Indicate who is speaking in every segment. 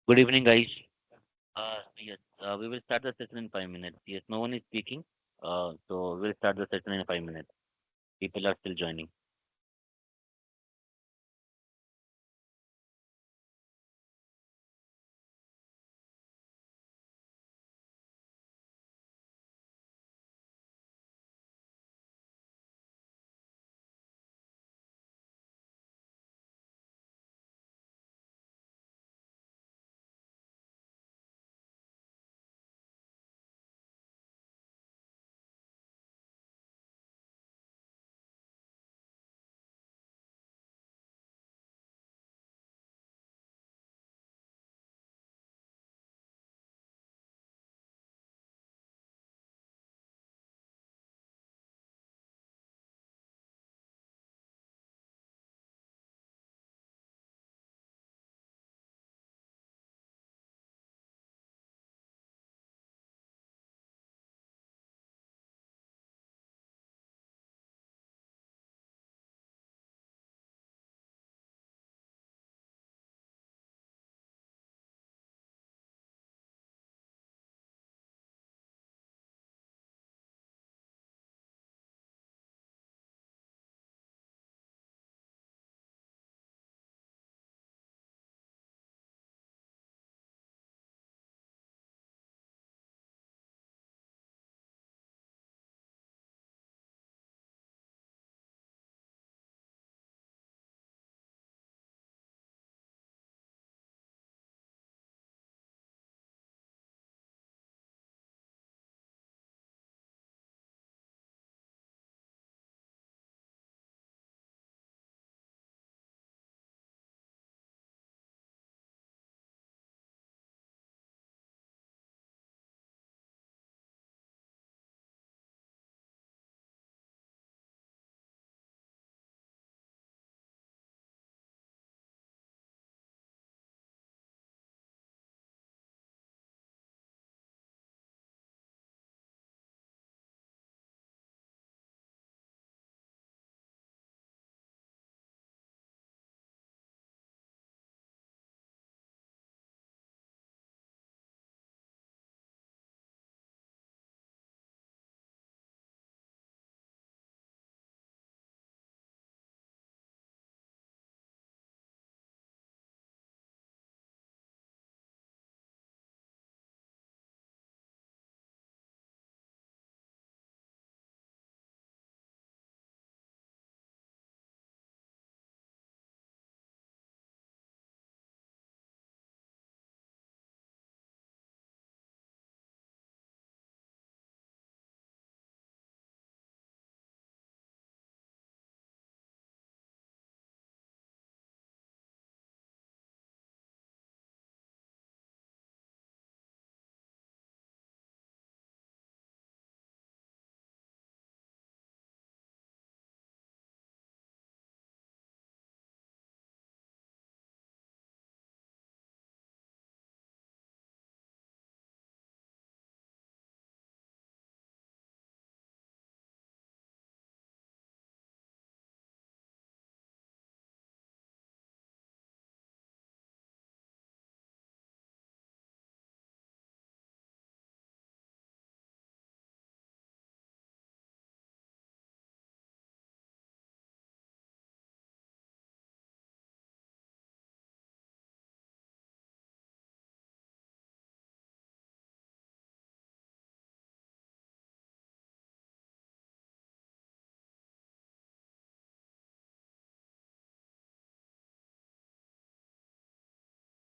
Speaker 1: Good evening, guys. Yes, we will start the session in 5 minutes. Yes, no one is speaking. So we'll start the session in 5 minutes. People are still joining.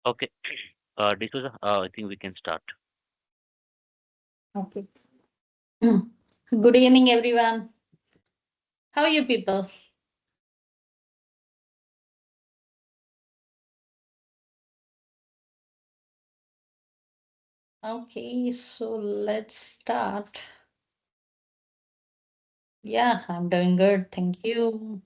Speaker 1: Okay. D'Souza, I think we can start.
Speaker 2: Okay. Good evening, everyone. How are you people? Okay, so let's start. Yeah, I'm doing good. Thank you.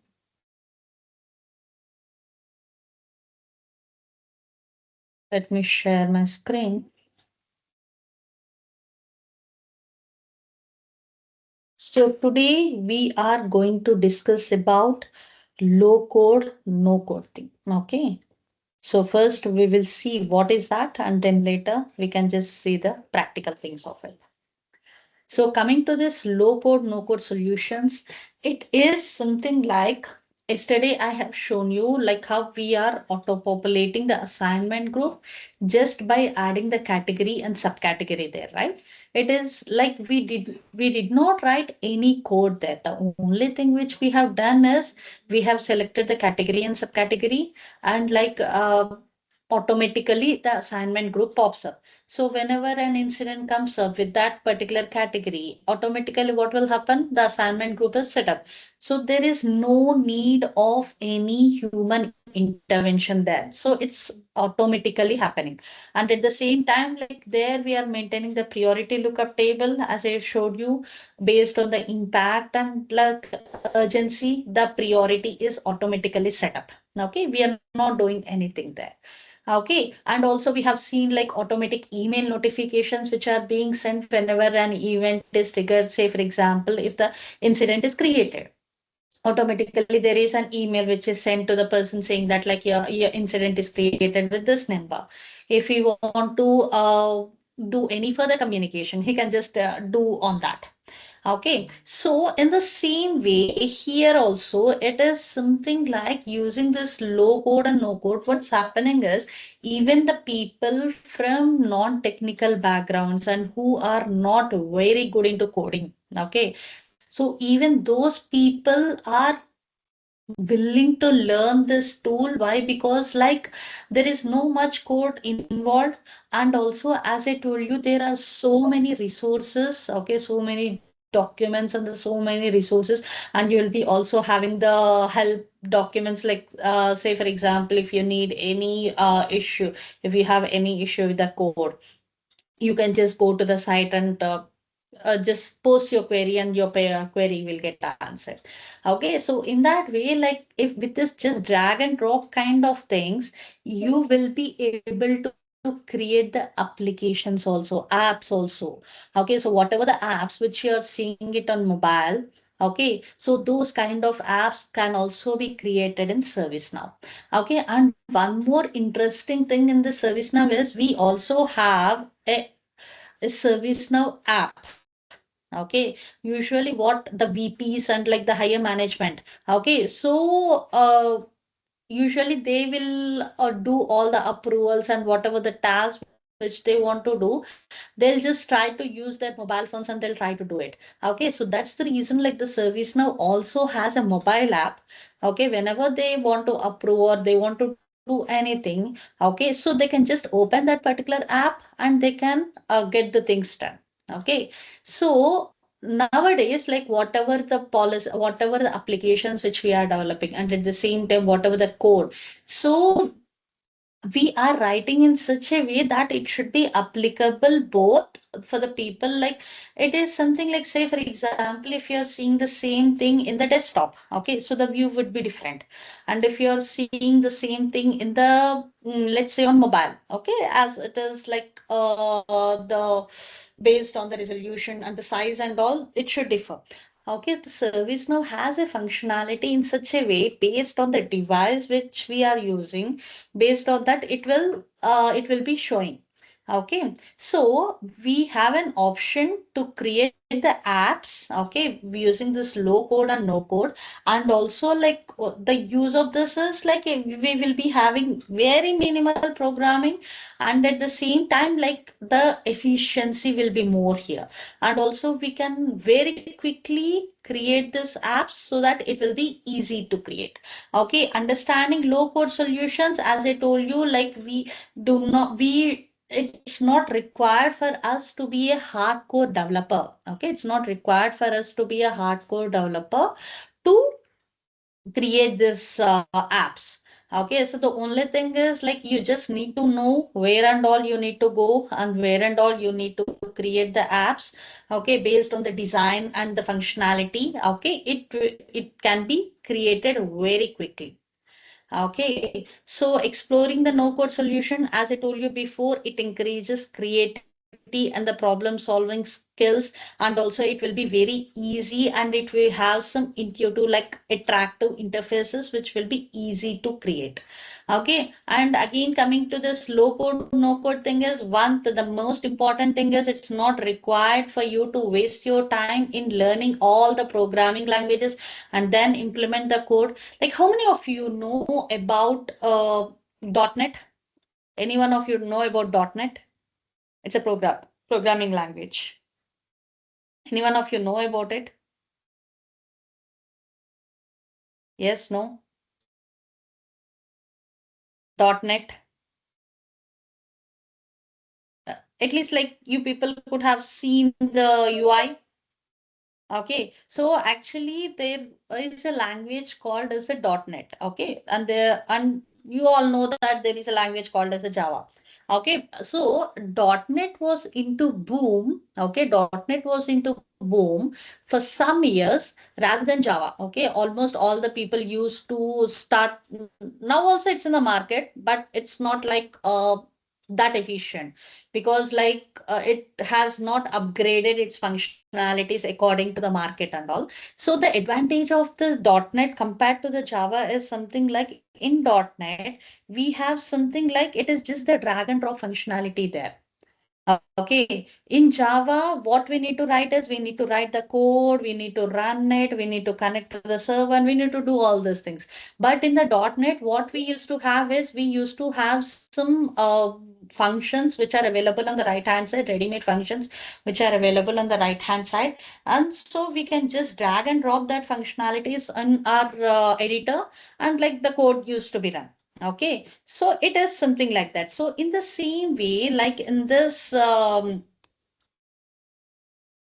Speaker 2: Let me share my screen. So today we are going to discuss about low code, no code thing. Okay. So first we will see what is that, and then later we can just see the practical things of it. So coming to this low code, no code solutions, it is something like yesterday I have shown you like how we are auto populating the assignment group just by adding the category and subcategory there, right? It is like we did not write any code there. The only thing which we have done is we have selected the category and subcategory, and like automatically the assignment group pops up. So whenever an incident comes up with that particular category, automatically what will happen? The assignment group is set up. So there is no need of any human intervention there. So it's automatically happening. And at the same time, like there we are maintaining the priority lookup table, as I showed you, based on the impact and like urgency, the priority is automatically set up. Okay, we are not doing anything there. Okay, and also we have seen like automatic email notifications which are being sent whenever an event is triggered. Say, for example, if the incident is created, automatically there is an email which is sent to the person saying that like your incident is created with this number. If you want to do any further communication, he can just do on that. Okay, so in the same way, here also it is something like using this low code and no code. What's happening is even the people from non-technical backgrounds and who are not very good into coding. Okay, so even those people are willing to learn this tool. Why? Because like there is no much code involved, and also as I told you, there are so many resources. Okay, so many documents and there's so many resources, and you'll be also having the help documents like say for example, if you need any issue, if you have any issue with the code, you can just go to the site and just post your query and your query will get answered. Okay, so in that way, like if with this just drag and drop kind of things, you will be able to create the applications also, apps also. Okay, so whatever the apps which you're seeing it on mobile, okay, so those kind of apps can also be created in ServiceNow. Okay, and one more interesting thing in the ServiceNow is we also have a ServiceNow app. Okay, usually what the VPs and like the higher management. Okay, so usually they will do all the approvals and whatever the tasks which they want to do, they'll just try to use their mobile phones and they'll try to do it. Okay, so that's the reason like the ServiceNow also has a mobile app. Okay, whenever they want to approve or they want to do anything, okay, so they can just open that particular app and they can get the things done. Okay, so nowadays, like whatever the policy, whatever the applications which we are developing, and at the same time, whatever the code, so we are writing in such a way that it should be applicable both for the people. Like it is something like, say, for example, if you're seeing the same thing in the desktop, okay, so the view would be different. And if you're seeing the same thing in the, let's say on mobile, okay, as it is like the based on the resolution and the size and all, it should differ. Okay, the service now has a functionality in such a way based on the device which we are using. Based on that, it will be showing. Okay, so we have an option to create the apps, okay, using this low code and no code. And also like the use of this is like we will be having very minimal programming, and at the same time like the efficiency will be more here. And also we can very quickly create this apps so that it will be easy to create. Okay, understanding low code solutions, as I told you, like it's not required for us to be a hardcore developer. Okay, it's not required for us to be a hardcore developer to create this apps. Okay, so the only thing is like you just need to know where and all you need to go and where and all you need to create the apps. Okay, based on the design and the functionality. Okay, it can be created very quickly. Okay, so exploring the no-code solution, as I told you before, it increases creativity and the problem-solving skills, and also it will be very easy and it will have some intuitive, like attractive interfaces, which will be easy to create. Okay, and again coming to this low code, no code thing is the most important thing is it's not required for you to waste your time in learning all the programming languages and then implement the code. Like how many of you know about .NET? Any one of you know about .NET? It's a programming language. Any one of you know about it? Yes, no? .NET. At least like you people could have seen the UI. Okay, so actually there is a language called as a .NET. Okay, and you all know that there is a language called as a Java. Okay, so .NET was into boom. Okay, .NET was into boom for some years rather than Java. Okay, almost all the people used to start. Now also it's in the market, but it's not like that efficient because like it has not upgraded its functionalities according to the market and all. So the advantage of the .NET compared to the Java is something like in .NET we have something like it is just the drag and drop functionality there. Okay, in Java, what we need to write is we need to write the code, we need to run it, we need to connect to the server, and we need to do all these things. But in the .NET, what we used to have is we used to have some functions which are available on the right hand side, ready-made functions which are available on the right hand side. And so we can just drag and drop that functionalities on our editor and like the code used to be run. Okay, so it is something like that. So in the same way, like in this low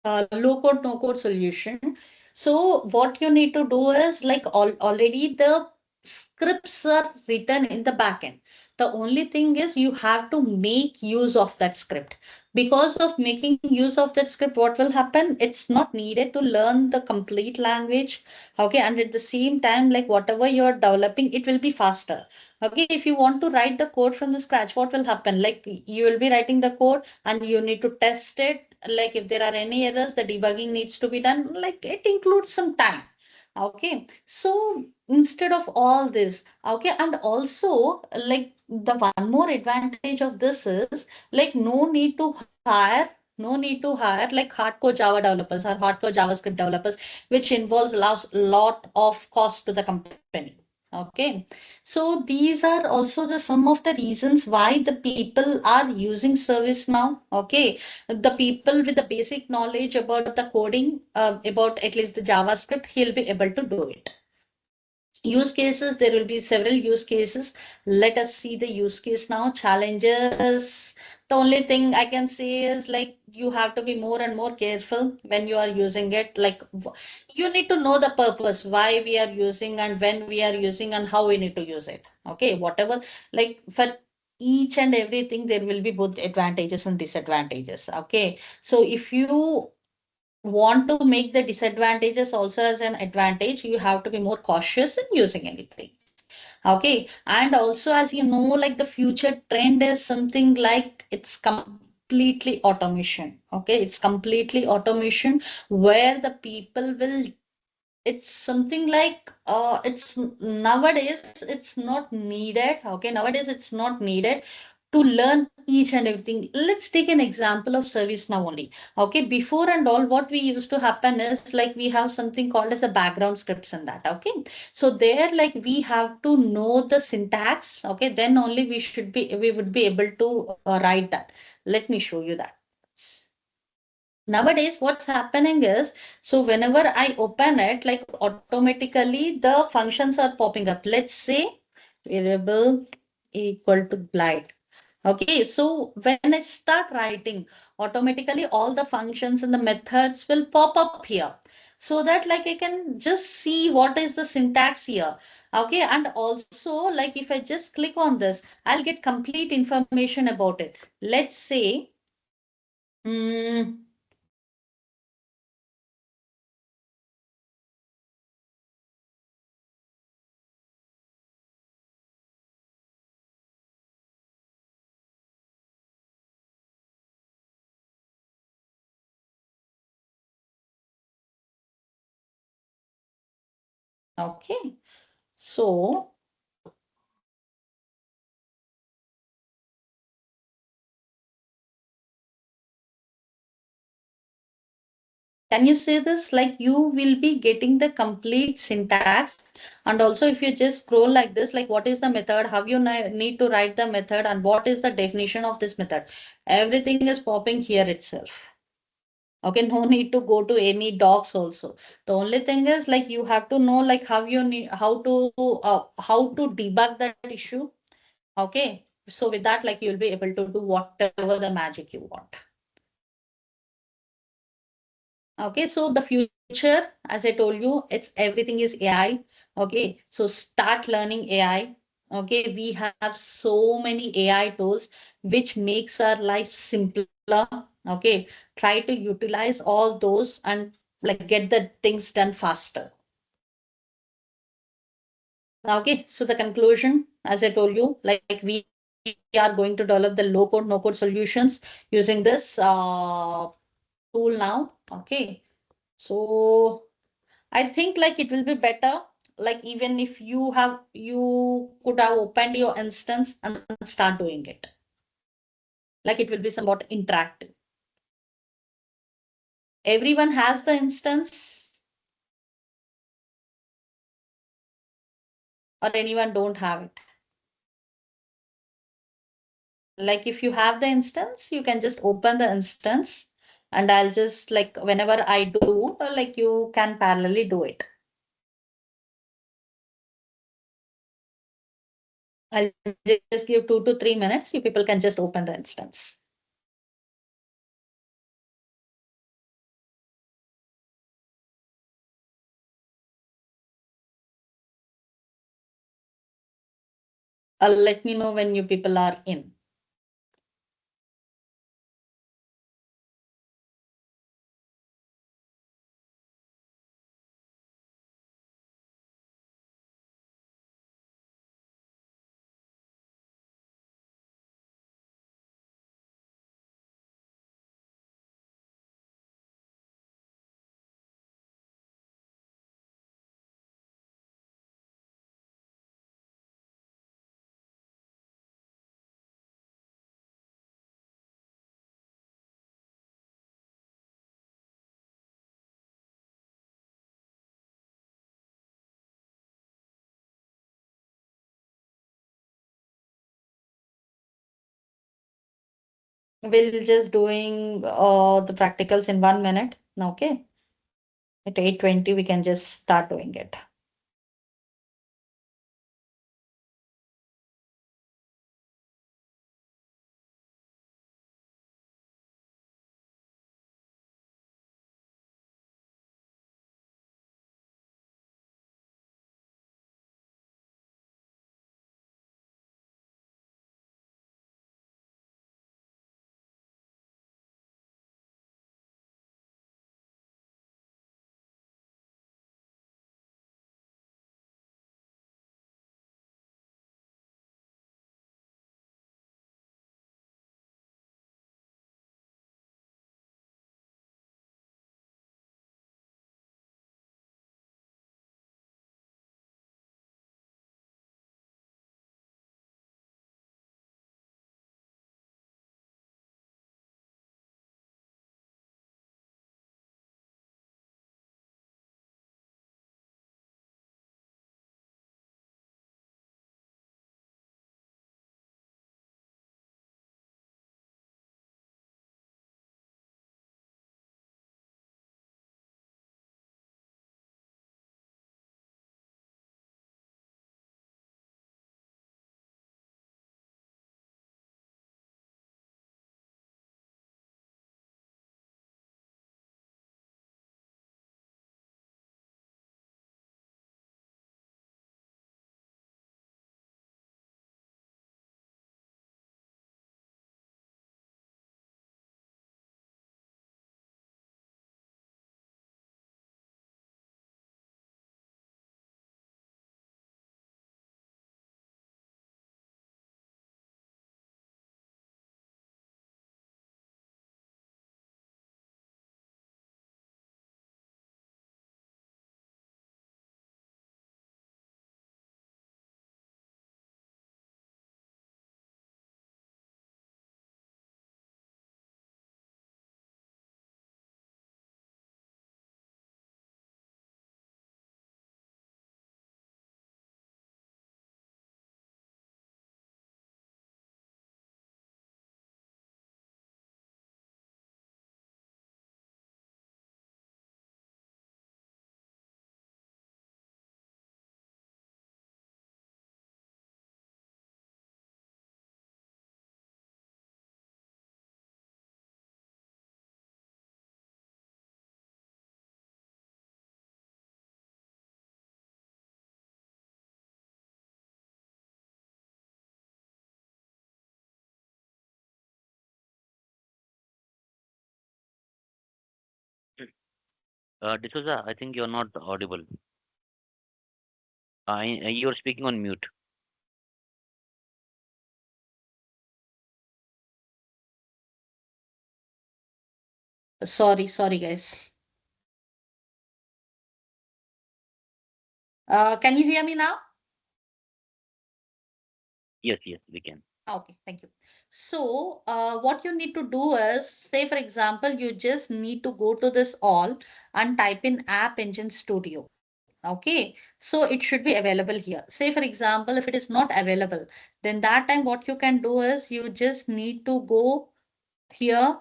Speaker 2: code, no code solution. So what you need to do is like already the scripts are written in the backend. The only thing is you have to make use of that script. Because of making use of that script, what will happen? It's not needed to learn the complete language. Okay, and at the same time, like whatever you're developing, it will be faster. Okay, if you want to write the code from the scratch, what will happen? Like you will be writing the code and you need to test it. Like if there are any errors, the debugging needs to be done. Like it includes some time. Okay, so instead of all this, okay, and also like the one more advantage of this is like no need to hire like hardcore Java developers or hardcore JavaScript developers, which involves lot of cost to the company. Okay, so these are also the some of the reasons why the people are using ServiceNow. Okay, the people with the basic knowledge about the coding, about at least the JavaScript, he'll be able to do it. Use cases, there will be several use cases. Let us see the use case now. Challenges. The only thing I can say is like you have to be more and more careful when you are using it. Like you need to know the purpose, why we are using and when we are using and how we need to use it. Okay, whatever, like for each and everything, there will be both advantages and disadvantages. Okay, so if you want to make the disadvantages also as an advantage, you have to be more cautious in using anything. Okay. And also, as you know, like the future trend is something like it's completely automation. Okay. It's completely automation where the people will, it's something like it's nowadays it's not needed. Okay, nowadays it's not needed to learn each and everything. Let's take an example of service now only. Okay, before and all what we used to happen is like we have something called as a background scripts in that. Okay, so there like we have to know the syntax. Okay, then only we would be able to write that. Let me show you that. Nowadays, what's happening is, so whenever I open it, like automatically the functions are popping up. Let's say variable equal to glide. Okay, so when I start writing, automatically all the functions and the methods will pop up here. So that like I can just see what is the syntax here. Okay, and also like if I just click on this, I'll get complete information about it. Let's say, mm, okay. So Can you say this? Like you will be getting the complete syntax. And also if you just scroll like this, like what is the method, how you need to write the method, and what is the definition of this method. Everything is popping here itself. Okay, no need to go to any docs also. The only thing is like you have to know like how you need, how to debug that issue. Okay, so with that, like you'll be able to do whatever the magic you want. Okay, so the future, as I told you, it's everything is AI. Okay, so start learning AI. Okay, we have so many AI tools which makes our life simpler. Okay, try to utilize all those and like get the things done faster. Okay, so the conclusion, as I told you, like we are going to develop the low code, no code solutions using this tool now. Okay, so I think like it will be better, like even if you could have opened your instance and start doing it. Like it will be somewhat interactive. Everyone has the instance or anyone don't have it. Like if you have the instance, you can just open the instance and I'll just like whenever I do, like you can parallelly do it. I'll just give 2 to 3 minutes. You people can just open the instance. Let me know when you people are in. We'll just doing the practicals in 1 minute. Okay. At 8:20, we can just start doing it.
Speaker 1: D'Souza, I think you're not audible. You're speaking on mute.
Speaker 2: Sorry, guys. Can you hear me now?
Speaker 1: Yes, yes, we can.
Speaker 2: Okay, thank you. So, what you need to do is, say for example, you just need to go to this all and type in App Engine Studio. Okay, so it should be available here. Say for example, if it is not available, then that time what you can do is you just need to go here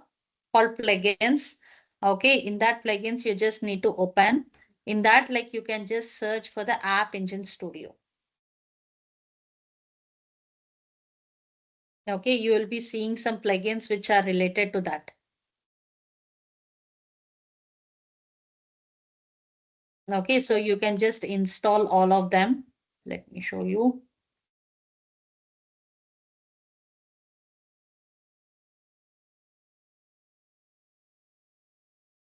Speaker 2: called plugins. Okay, in that plugins, you just need to open. In that, like you can just search for the App Engine Studio. Okay, you will be seeing some plugins which are related to that. Okay, so you can just install all of them. Let me show you.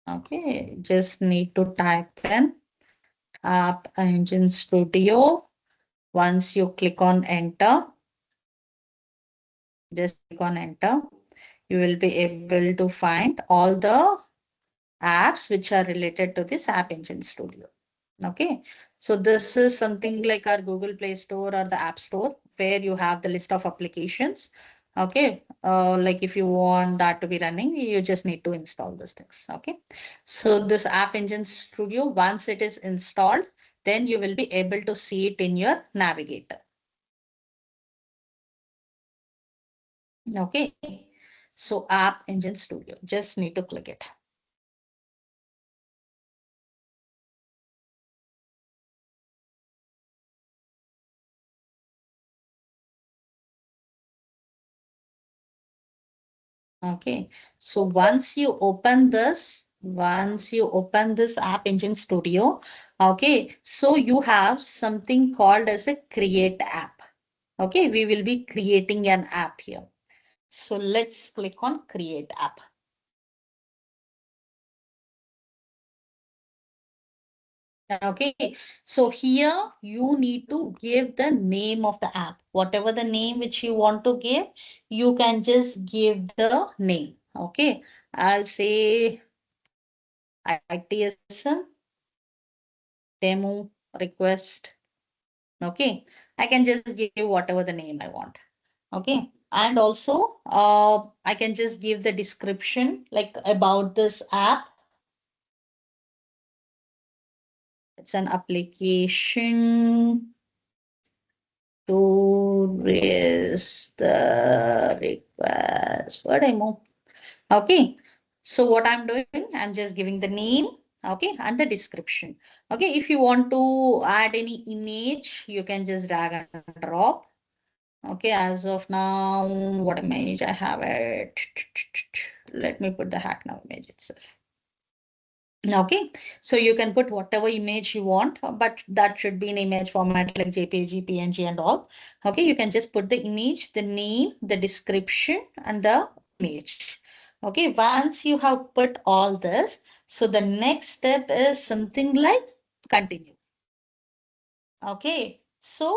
Speaker 2: Okay, just need to type in App Engine Studio. Once you click on enter, just click on enter, you will be able to find all the apps which are related to this App Engine Studio. Okay, so this is something like our Google Play Store or the App Store where you have the list of applications. Okay, like if you want that to be running, you just need to install these things. Okay, so this App Engine Studio, once it is installed, then you will be able to see it in your navigator. Okay, so App Engine Studio, just need to click it. Okay, so once you open this App Engine Studio, okay, so you have something called as a create app. Okay, we will be creating an app here. So let's click on create app. Okay, so here you need to give the name of the app. Whatever the name which you want to give, you can just give the name. Okay, I'll say ITSM demo request. Okay, I can just give whatever the name I want. Okay, and also I can just give the description like about this app. It's an application to raise the request for demo. Okay, so what I'm doing, I'm just giving the name, okay, and the description. Okay, if you want to add any image, you can just drag and drop. Okay, as of now, what image I have it? Let me put the HackNow image itself. Okay, so you can put whatever image you want, but that should be an image format like JPG, PNG, and all. Okay, you can just put the image, the name, the description, and the image. Okay, once you have put all this, so the next step is something like continue. Okay, so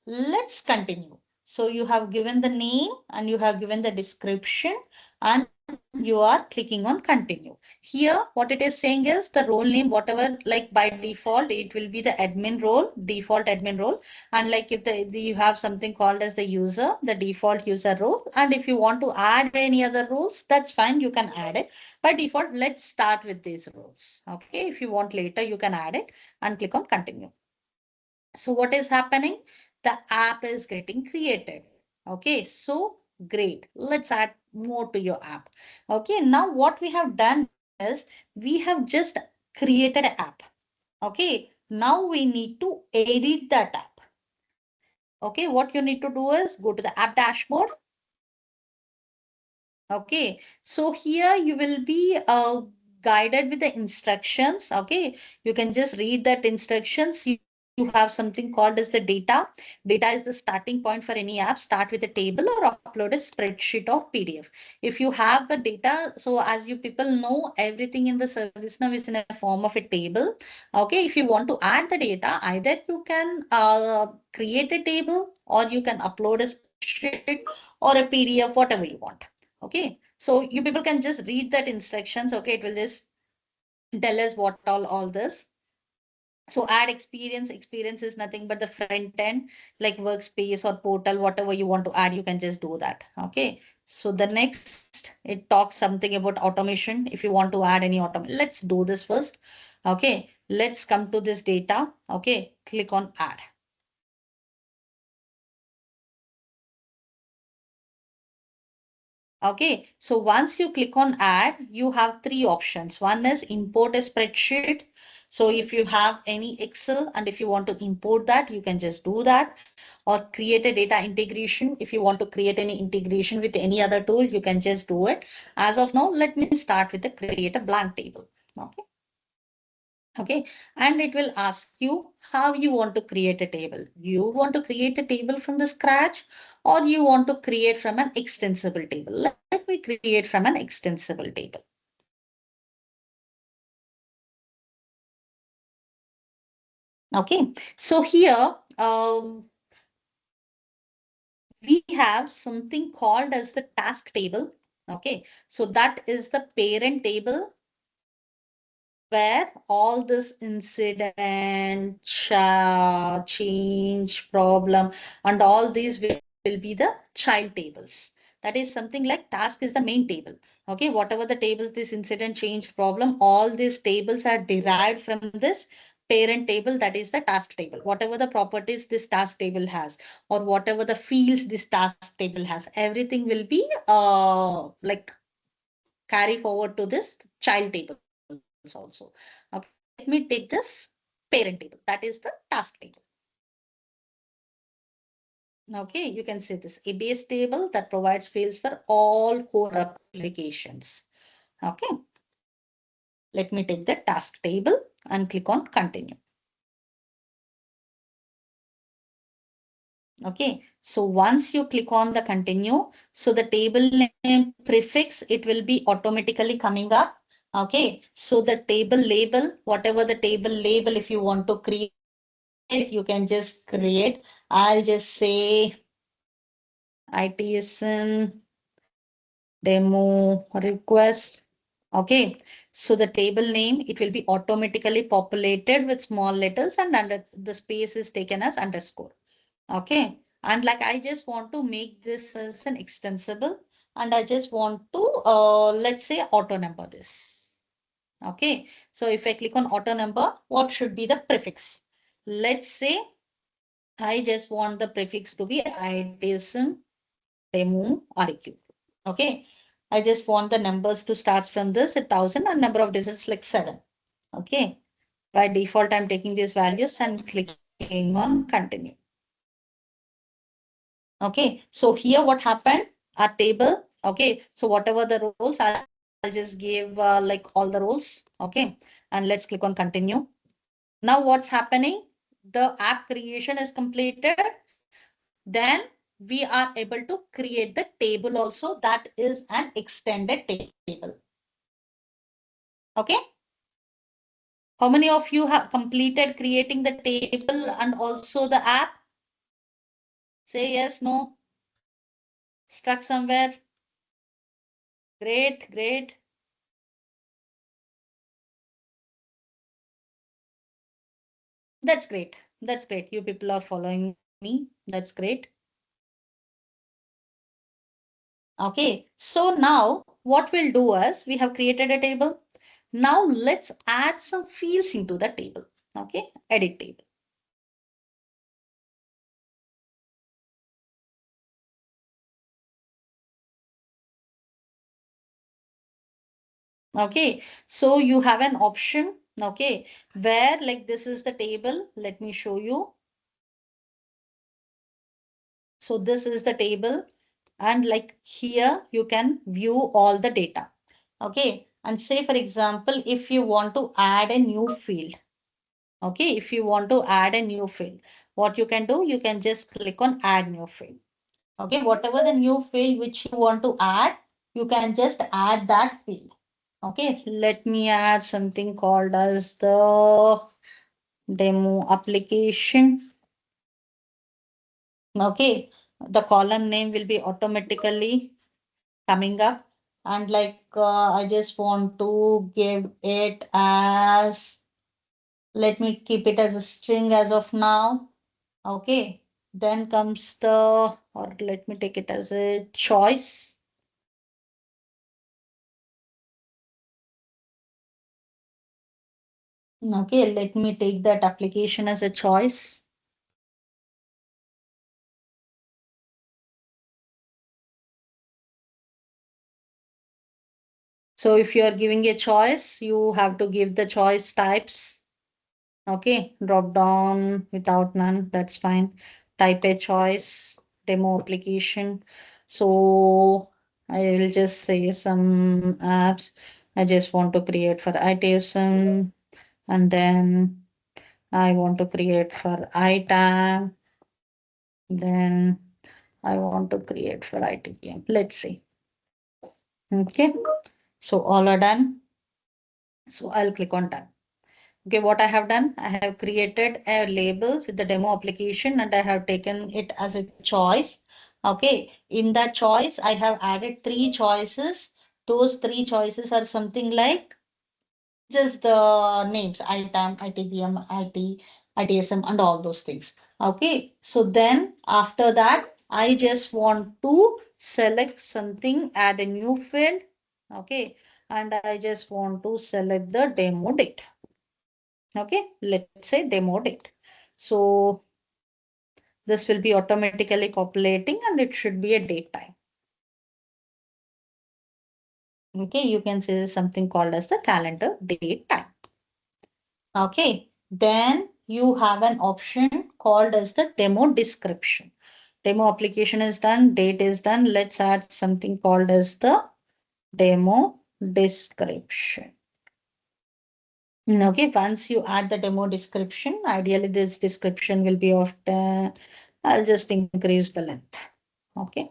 Speaker 2: let's continue. So you have given the name and you have given the description and you are clicking on continue. Here, what it is saying is the role name, whatever, like by default, it will be the admin role, default admin role. And like if you have something called as the user, the default user role. And if you want to add any other rules, that's fine, you can add it. By default, let's start with these rules. Okay, if you want later, you can add it and click on continue. So what is happening? The app is getting created. Okay, so great. Let's add more to your app. Okay, now what we have done is we have just created an app. Okay, now we need to edit that app. Okay, what you need to do is go to the app dashboard. Okay, so here you will be guided with the instructions. Okay, you can just read that instructions. You you have something called as the data. Data is the starting point for any app. Start with a table or upload a spreadsheet or PDF. If you have the data, so as you people know, everything in the ServiceNow is in a form of a table. Okay, if you want to add the data, either you can create a table or you can upload a spreadsheet or a PDF, whatever you want. Okay, so you people can just read that instructions. Okay, it will just tell us what all this. So add experience. Experience is nothing but the front end, like workspace or portal, whatever you want to add, you can just do that. Okay. So the next, it talks something about automation. If you want to add any automation, let's do this first. Okay. Let's come to this data. Okay. Click on add. Okay, so once you click on add, you have three options. One is import a spreadsheet. So if you have any Excel and if you want to import that, you can just do that, or create a data integration. If you want to create any integration with any other tool, you can just do it. As of now, let me start with the create a blank table. Okay. Okay, and it will ask you how you want to create a table. You want to create a table from the scratch, or you want to create from an extensible table. Let me create from an extensible table. Okay, so here we have something called as the task table. Okay, so that is the parent table where all this incident, change, problem, and all these will be the child tables. That is something like task is the main table. Okay, whatever the tables, this incident, change, problem, all these tables are derived from this parent table, that is the task table. Whatever the properties this task table has, or whatever the fields this task table has, everything will be like carry forward to this child tables also. Okay, let me take this parent table. That is the task table. Okay, you can see this a base table that provides fields for all core applications. Okay, let me take the task table and click on continue. Okay, so once you click on the continue, so the table name prefix, it will be automatically coming up. Okay, so the table label, whatever the table label, if you want to create, you can just create. I'll just say ITSM demo request. Okay, so the table name, it will be automatically populated with small letters and under the space is taken as underscore. Okay, and like I just want to make this as an extensible and I just want to let's say auto number this. Okay, so if I click on auto number, what should be the prefix? Let's say I just want the prefix to be ITSM demo REQ. Okay, I just want the numbers to start from this 1,000 and number of digits like 7. Okay, by default, I'm taking these values and clicking on continue. Okay, so here what happened? Our table. Okay, so whatever the roles, I'll just give like all the roles. Okay, and let's click on continue. Now what's happening? The app creation is completed. Then we are able to create the table also. That is an extended table. Okay. How many of you have completed creating the table and also the app? Say yes, no. Stuck somewhere. Great, great. That's great. That's great. You people are following me. That's great. Okay. So now what we'll do is we have created a table. Now let's add some fields into the table. Okay. Edit table. Okay, so you have an option, okay, where like this is the table. Let me show you. So this is the table and like here you can view all the data. Okay, and say for example, if you want to add a new field. Okay, if you want to add a new field, what you can do, you can just click on add new field. Okay, whatever the new field which you want to add, you can just add that field. Okay, let me add something called as the demo application. Okay, the column name will be automatically coming up. And like I just want to give it as, let me keep it as a string as of now. Okay, then comes the, or let me take it as a choice. Okay, let me take that application as a choice. So if you are giving a choice, you have to give the choice types. Okay, drop down without none, that's fine. Type a choice, demo application. So I will just say some apps I just want to create for ITSM, and then I want to create for ITAM, then I want to create for ITPM. Let's see. Okay, so all are done. So I'll click on done. Okay, what I have done, I have created a label with the demo application and I have taken it as a choice. Okay, in that choice, I have added three choices. Those three choices are something like just the names, ITAM, ITBM, ITSM, and all those things. Okay, so then after that, I just want to select something, add a new field. Okay, and I just want to select the demo date. Okay, let's say demo date. So this will be automatically populating and it should be a date time. Okay, you can say something called as the calendar date time. Okay, then you have an option called as the demo description. Demo application is done, date is done. Let's add something called as the demo description. Okay, once you add the demo description, ideally this description will be of the, I'll just increase the length. Okay,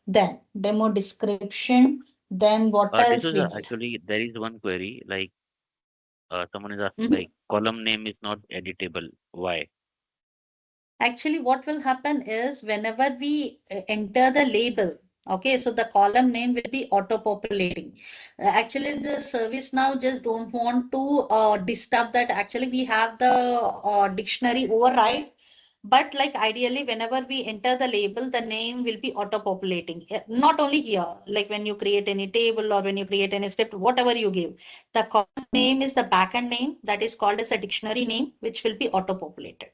Speaker 2: then demo description, then what
Speaker 1: This
Speaker 2: else
Speaker 1: is
Speaker 2: we need?
Speaker 1: actually there is one query like someone is asking
Speaker 2: Mhm.
Speaker 1: like column name is not editable. Why?
Speaker 2: Actually, what will happen is whenever we enter the label, okay, so the column name will be auto-populating. Actually, the service now just don't want to disturb that. Actually, we have the dictionary override. But like ideally, whenever we enter the label, the name will be auto-populating. Not only here, like when you create any table or when you create any script, whatever you give, the column name is the backend name that is called as the dictionary name, which will be auto-populated.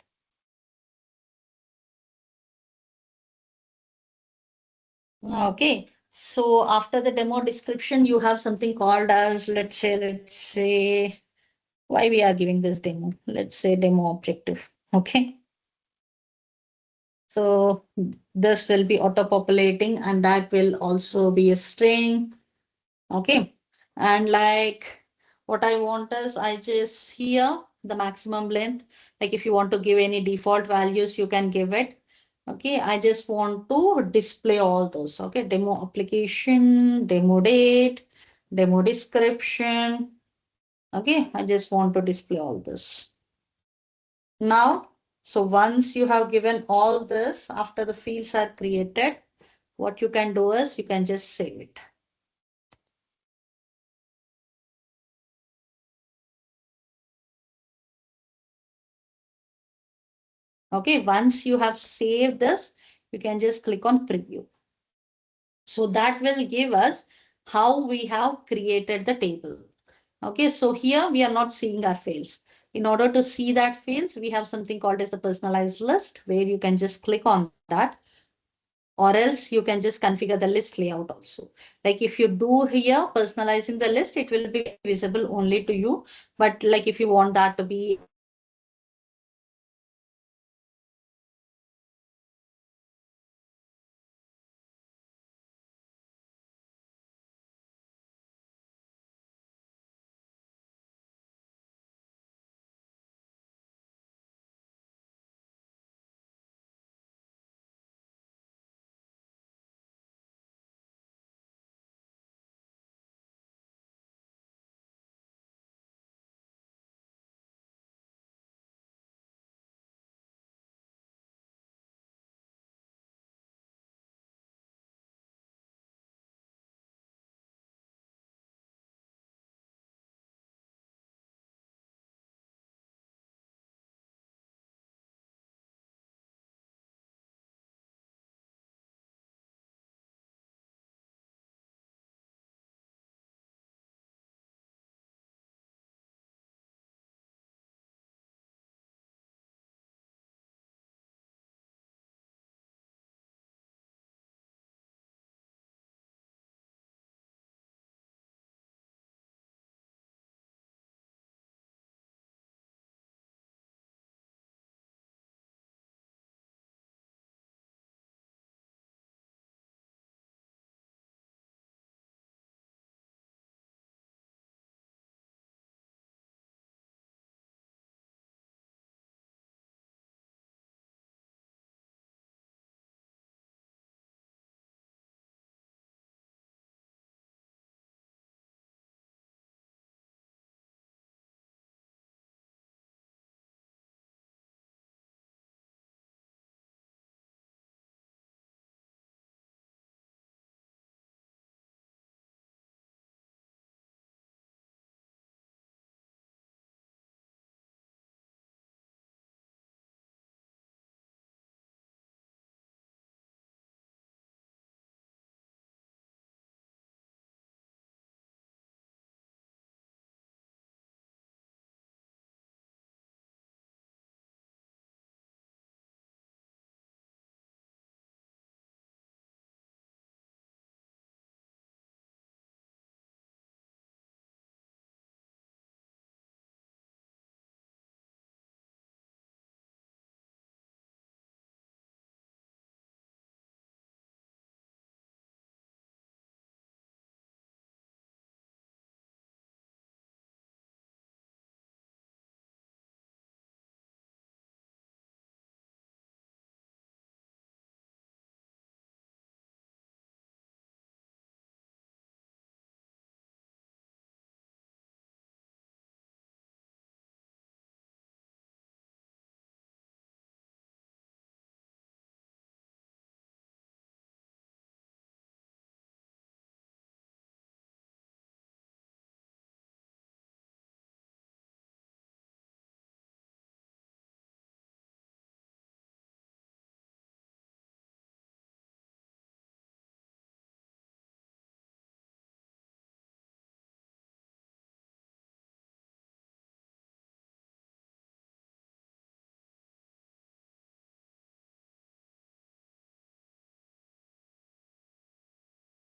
Speaker 2: Okay, so after the demo description, you have something called as, let's say, why we are giving this demo? Let's say demo objective. Okay, so this will be auto-populating and that will also be a string. Okay, and like what I want is I just here the maximum length. Like if you want to give any default values, you can give it. Okay, I just want to display all those. Okay, demo application, demo date, demo description. Okay, I just want to display all this. Now, so once you have given all this, after the fields are created, what you can do is you can just save it. Okay, once you have saved this, you can just click on preview. So that will give us how we have created the table. Okay, so here we are not seeing our fields. In order to see that fields, we have something called as the personalized list where you can just click on that, or else you can just configure the list layout also. Like if you do here personalizing the list, it will be visible only to you. But like if you want that to be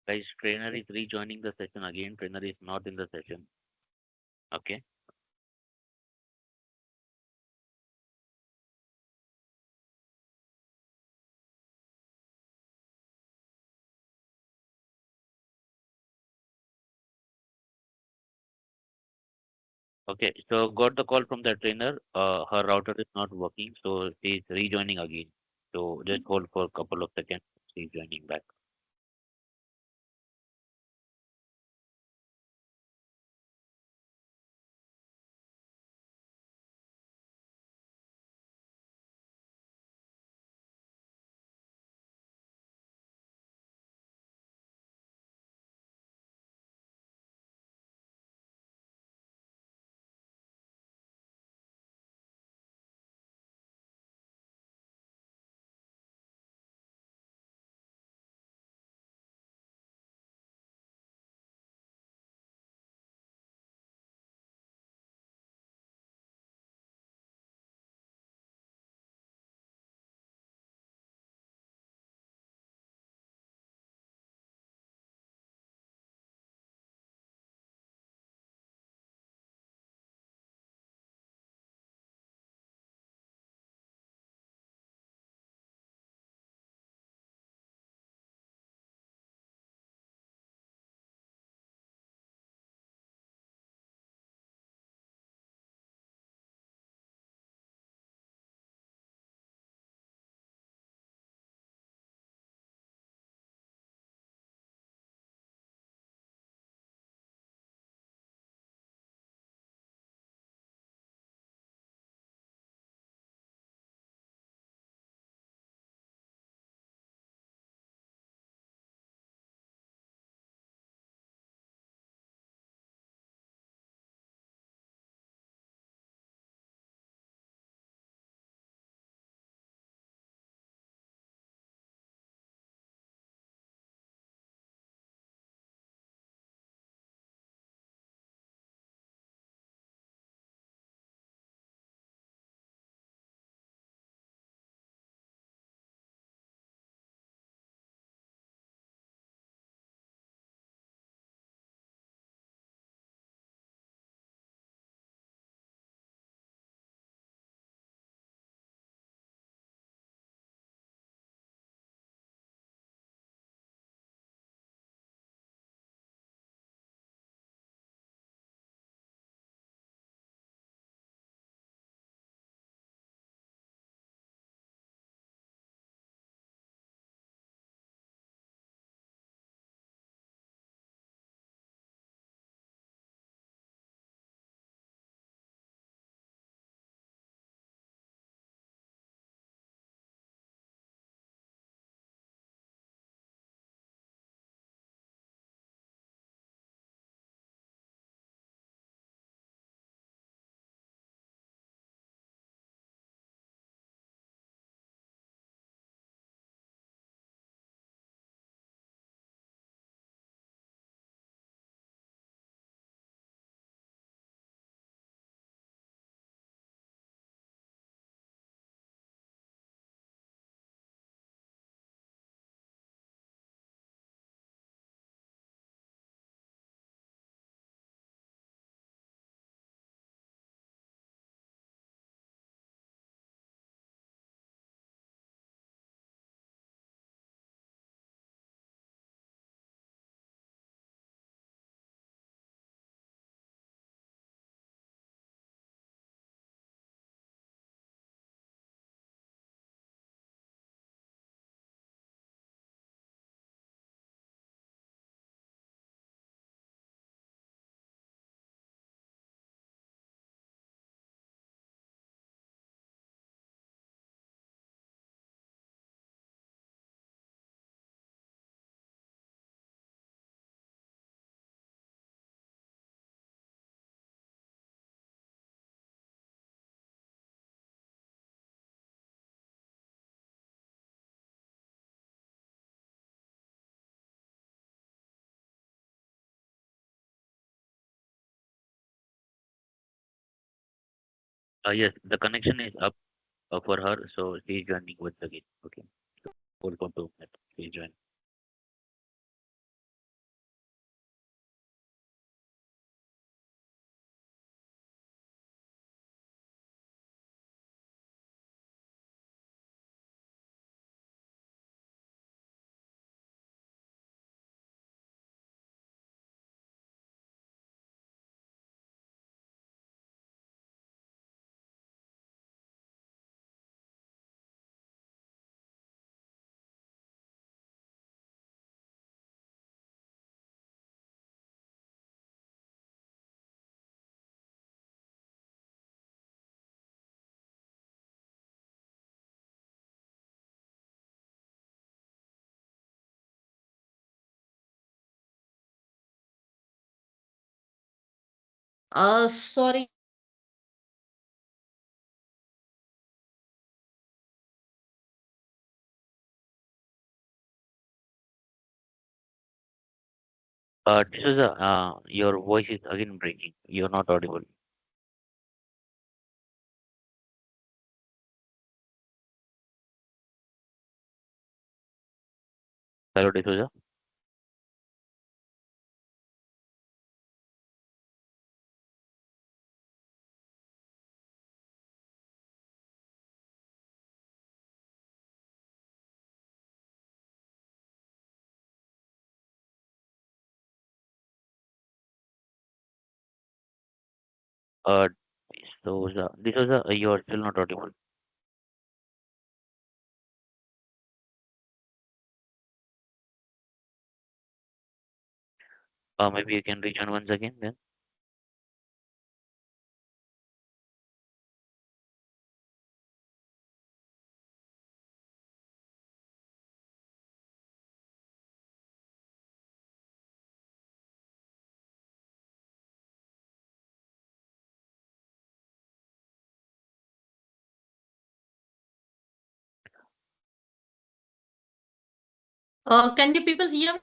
Speaker 1: Guys, trainer is rejoining the session again. Trainer is not in the session. Okay. Okay. So got the call from the trainer. Her router is not working, so she's rejoining again. So just hold for a couple of seconds. She's joining back. Yes, the connection is up for her, so she's joining with again. Okay. Hold for 2 minutes. She's joining.
Speaker 2: Sorry.
Speaker 1: D'Souza, your voice is again breaking. You're not audible. Hello, D'Souza. Uh, D'Souza, you are still not audible. Maybe you can rejoin once again then.
Speaker 2: Can you people hear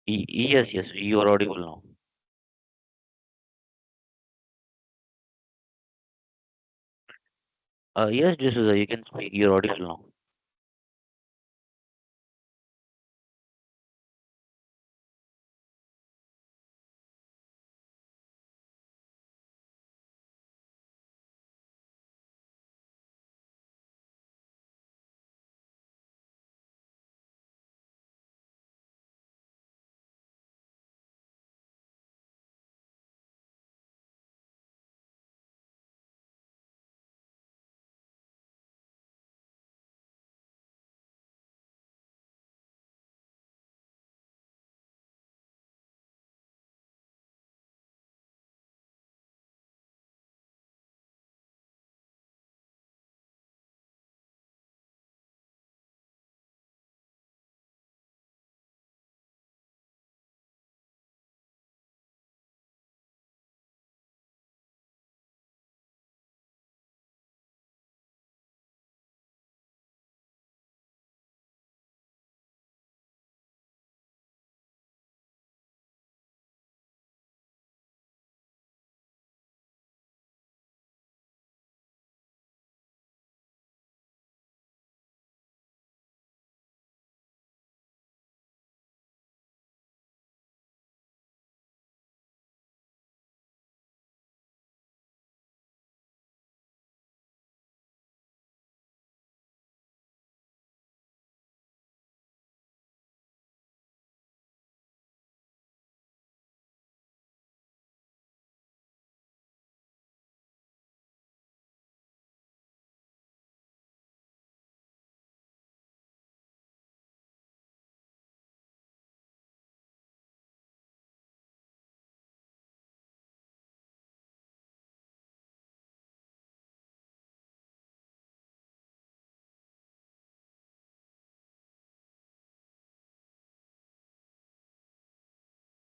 Speaker 2: me?
Speaker 1: Yes, yes, you are audible now. Yes, D'Souza, you can speak. You're audible now.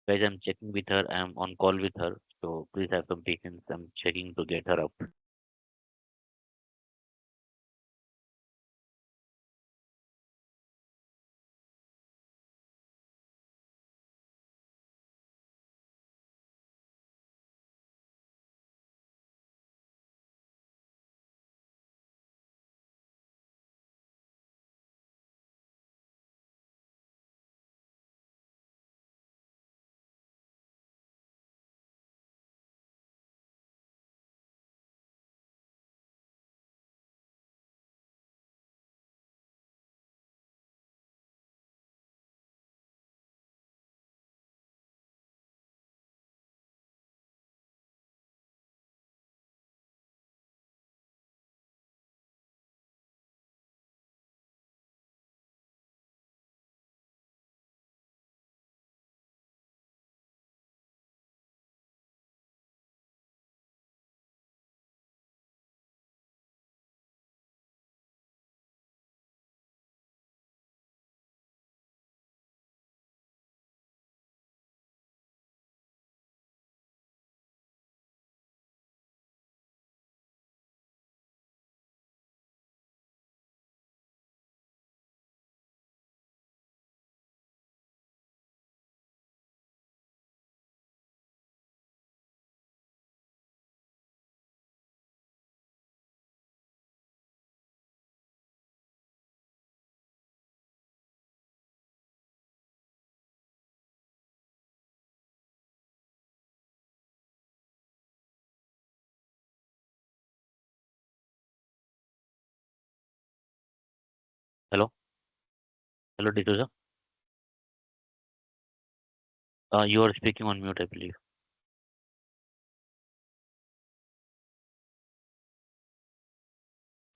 Speaker 1: Guys, I'm checking with her. I'm on call with her. So please have some patience. I'm checking to get her up. Hello, D'Souza. You are speaking on mute, I believe.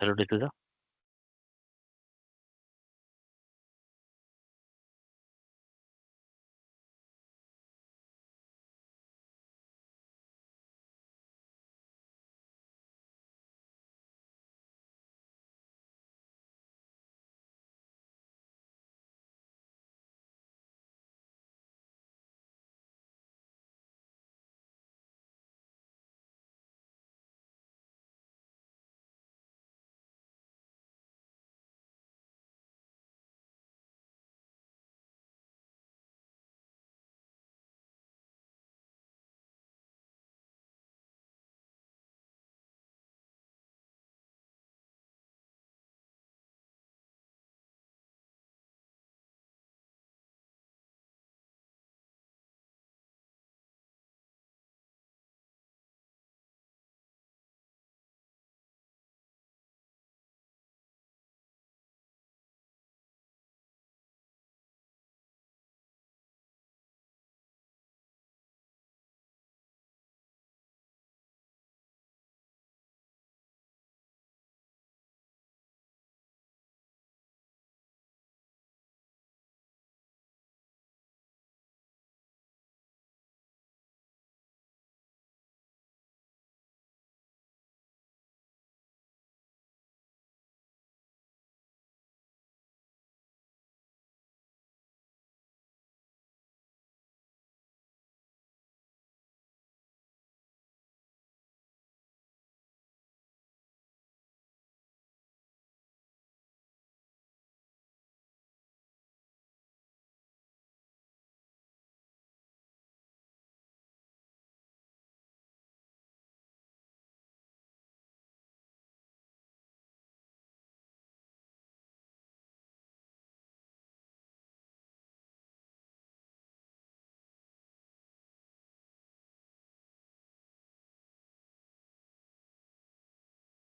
Speaker 1: Hello, D'Souza.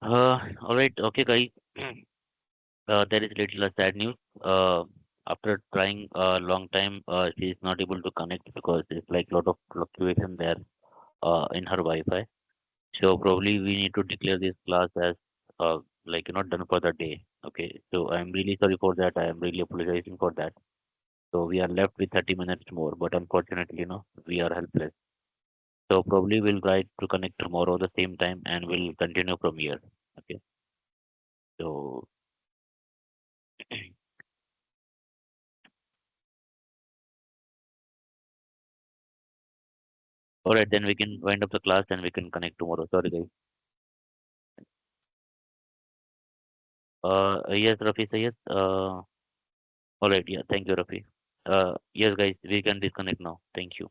Speaker 1: All right. Okay, guys. There is little sad news. After trying a long time, she is not able to connect because it's like a lot of fluctuation there in her Wi-Fi. So probably we need to declare this class as like done for the day. Okay. So I'm really sorry for that. I am really apologizing for that. So we are left with 30 minutes more, but unfortunately, we are helpless. So probably we'll try to connect tomorrow the same time and we'll continue from here. Okay. So all right, then we can wind up the class and we can connect tomorrow. Sorry, guys. Yes, Rafi, say yes. All right, yeah, thank you, Rafi. Yes, guys, we can disconnect now. Thank you.